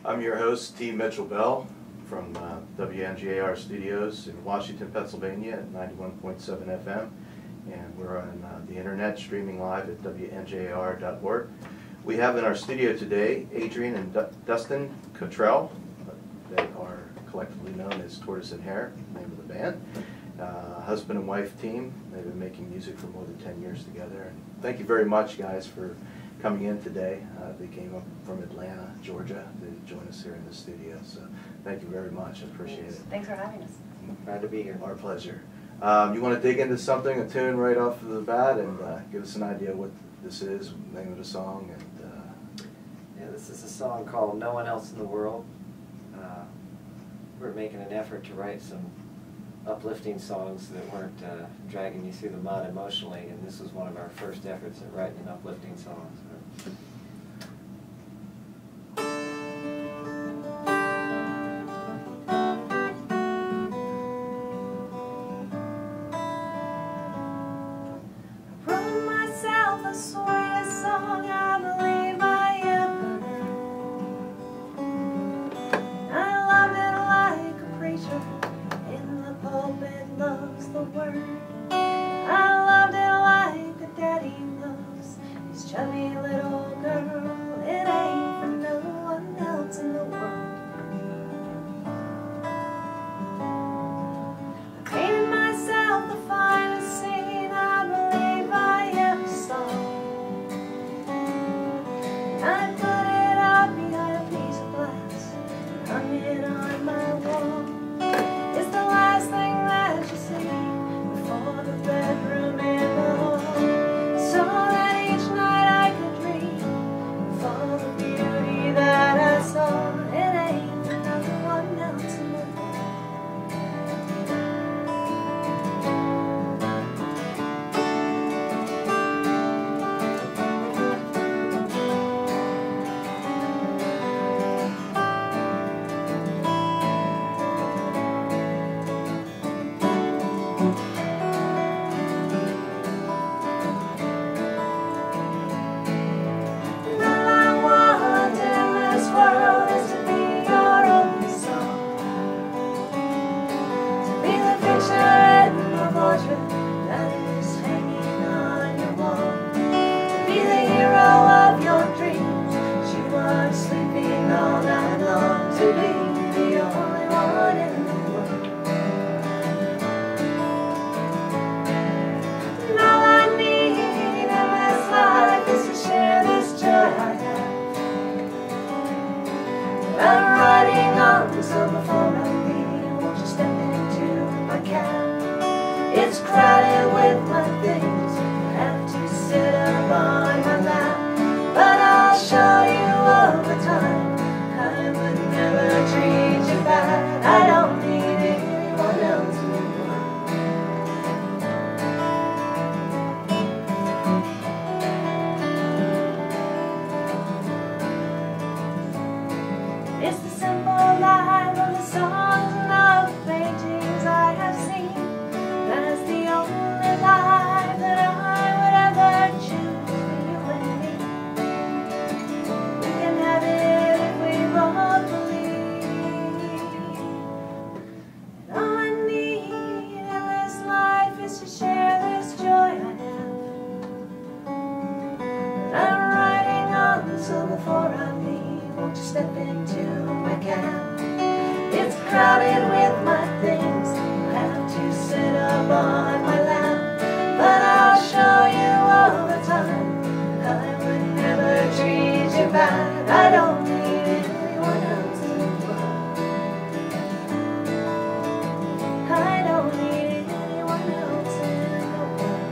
I'm your host, T. Mitchell Bell, from WNGAR Studios in Washington, Pennsylvania at 91.7 FM. And we're on the internet streaming live at WNJAR.org. We have in our studio today Adrian and Dustin Cottrell. They are collectively known as Tortoise and Hare, the name of the band. Husband and wife team. They've been making music for more than 10 years together. And thank you very much, guys, for coming in today. They came up from Atlanta, Georgia, to join us here in the studio. So thank you very much. I appreciate it. Thanks for having us. Glad to be here. Our pleasure. You want to dig into something, a tune right off of the bat, and give us an idea what this is, the name of the song, and yeah, this is a song called "No One Else in the World." We're making an effort to write some uplifting songs that weren't dragging you through the mud emotionally, and this was one of our first efforts at writing an uplifting song. It's crowded with my things, I have to sit up on my lap, but I'll show you over time, I would never treat you bad. I don't need anyone else anymore. It's the simple life of the songs and of the paintings I have seen. That's the only life that I would ever choose for you and me. We can have it if we both believe. And all I need in this life is to share this joy I have. And I'm riding on, so before I leave, won't you step into my cab? It's crowded with my things, I have to sit up on my lap, but I'll show you over time, I would never treat you bad. I don't need anyone else in the world. I don't need anyone else in the world.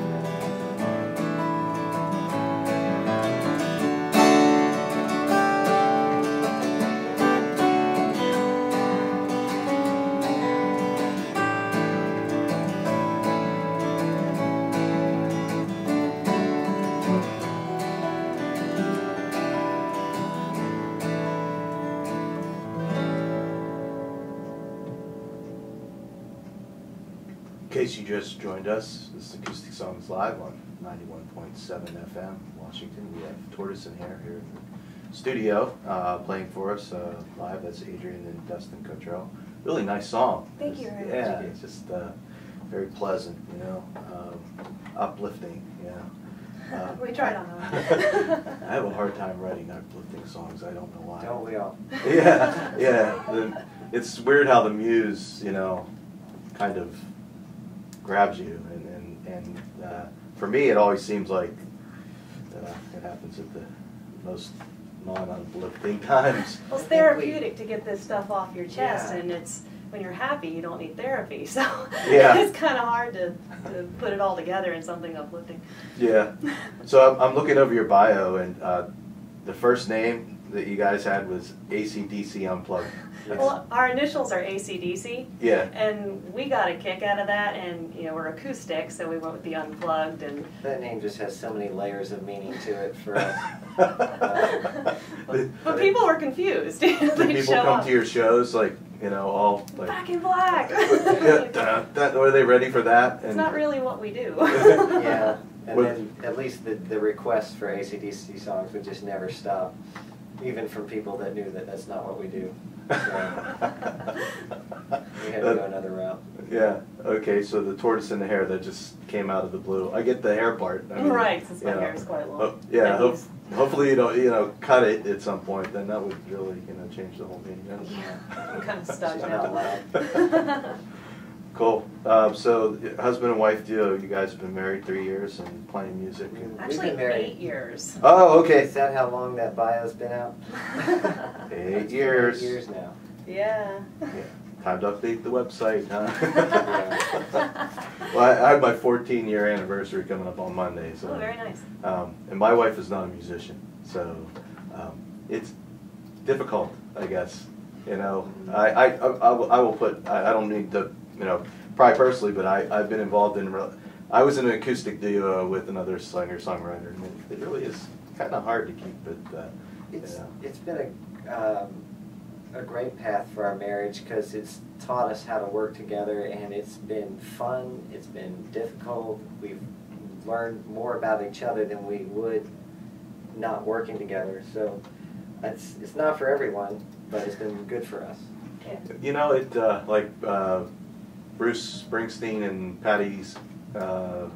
in case you just joined us, this is Acoustic Songs Live on 91.7 FM, Washington. We have Tortoise and Hare here in the studio playing for us live. That's Adrian and Dustin Cottrell. Really nice song. Thank you very much. Yeah, it's just very pleasant, you know, uplifting, you know. We tried on that. I have a hard time writing uplifting songs. I don't know why. Don't we all? Yeah, yeah. It's weird how the muse, you know, kind of grabs you, and for me, it always seems like it happens at the most non-uplifting times. Well, it's therapeutic to get this stuff off your chest, Yeah. and it's when you're happy, you don't need therapy. So Yeah. it's kind of hard to put it all together in something uplifting. Yeah. So I'm looking over your bio, and the first name that you guys had was AC/DC Unplugged. Well, our initials are AC/DC, Yeah. and we got a kick out of that, and you know we're acoustic, so we went with the unplugged, and That name just has so many layers of meaning to it for us. but people were confused. Did They'd people show come up. to your shows, like, you know, all like, Back in Black. yeah, were they ready for that? It's not really what we do. Yeah, and What- then at least the requests for AC/DC songs would just never stop, even from people that knew that that's not what we do. So we had to go another route. Yeah. Okay. So the tortoise and the hare, that just came out of the blue. I get the hair part. I mean, Right, since my you know. hair is quite long. Oh, yeah. And he's- Hopefully you don't, you know, cut it at some point. Then that would really, you know, change the whole meaning. Yeah, I'm kind of stuck Not now. allowed. Cool. So husband and wife duo. You guys have been married 3 years and playing music. And... We've Actually, been married. 8 years. Oh, okay. Is that how long that bio's been out? 8 It's been years. 8 years now. Yeah. Yeah. Time to update the website, huh? Yeah. Well, I have my 14-year anniversary coming up on Monday. So. Oh, very nice. And my wife is not a musician, so it's difficult, I guess. You know, I will put, I don't need to, you know, probably personally, but I've been involved in, I was in an acoustic duo with another singer-songwriter, and it really is kind of hard to keep it, It's been a great path for our marriage because it's taught us how to work together, and it's been fun, it's been difficult. We've learned more about each other than we would not working together. So it's not for everyone, but it's been good for us. Yeah. You know, it like Bruce Springsteen and Patty's right.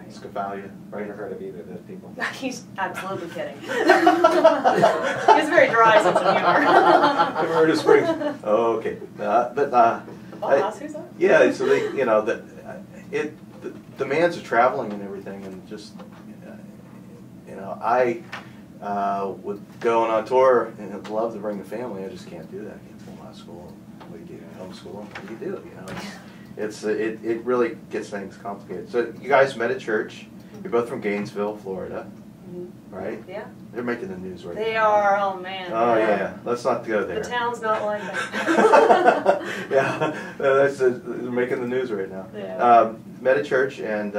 Scafalia, I've right? never heard of either of those people. He's absolutely kidding. He has a very dry sense of humor. Never heard of Springsteen. Oh, okay. Boss, who's that? Yeah, so they, you know, the demands of traveling and everything, and just, you know, I would go on tour and I'd love to bring the family. I just can't do that. I can't pull out of school. What do you do? Homeschool? What do you do? You know, it really gets things complicated. So you guys met at church. You're both from Gainesville, Florida, right? Yeah. They're making the news right now. They are, oh man. Oh yeah, let's not go there. The town's not like that. Yeah, they're making the news right now. Yeah. Met at church and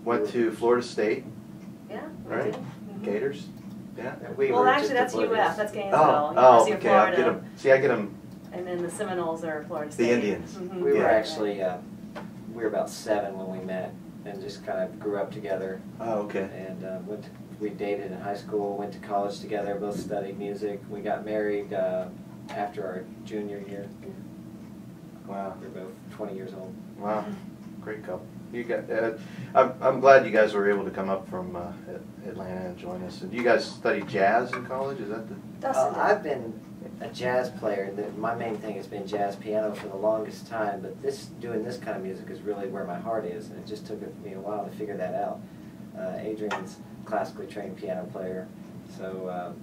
went to Florida State, Yeah. right? Mhm. Gators. Yeah. We Well, were actually, just that's oblivious. UF. That's Gainesville. Oh, University of okay. I get Florida. them. See, I get them. And then the Seminoles are Florida The State. Indians. Mhm. We were Yeah. actually, we were about 7 when we met and just kind of grew up together. Oh, okay. And we dated in high school, went to college together, both studied music. We got married after our junior year. Wow. We were both 20 years old. Wow. Great couple. You got. I'm glad you guys were able to come up from Atlanta and join us. And you guys studied jazz in college? Is that the? Dustin did. I've been a jazz player. My main thing has been jazz piano for the longest time, but doing this kind of music is really where my heart is, and it just took me a while to figure that out. Adrian's classically trained piano player, so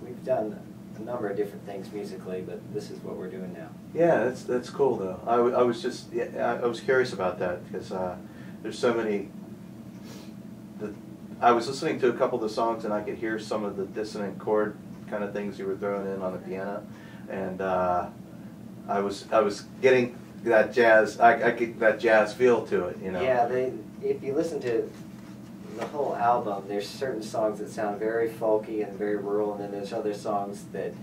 we've done a number of different things musically, but this is what we're doing now. Yeah, that's cool though. I was just I was curious about that because there's so many. I was listening to a couple of the songs and I could hear some of the dissonant chord kind of things you were throwing in on the piano, and I was getting that jazz. I get that jazz feel to it, you know. Yeah, if you listen to the whole album, there's certain songs that sound very folky and very rural, and then there's other songs that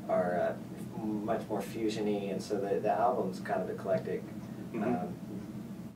are much more fusiony, and so the album's kind of eclectic. Mm-hmm.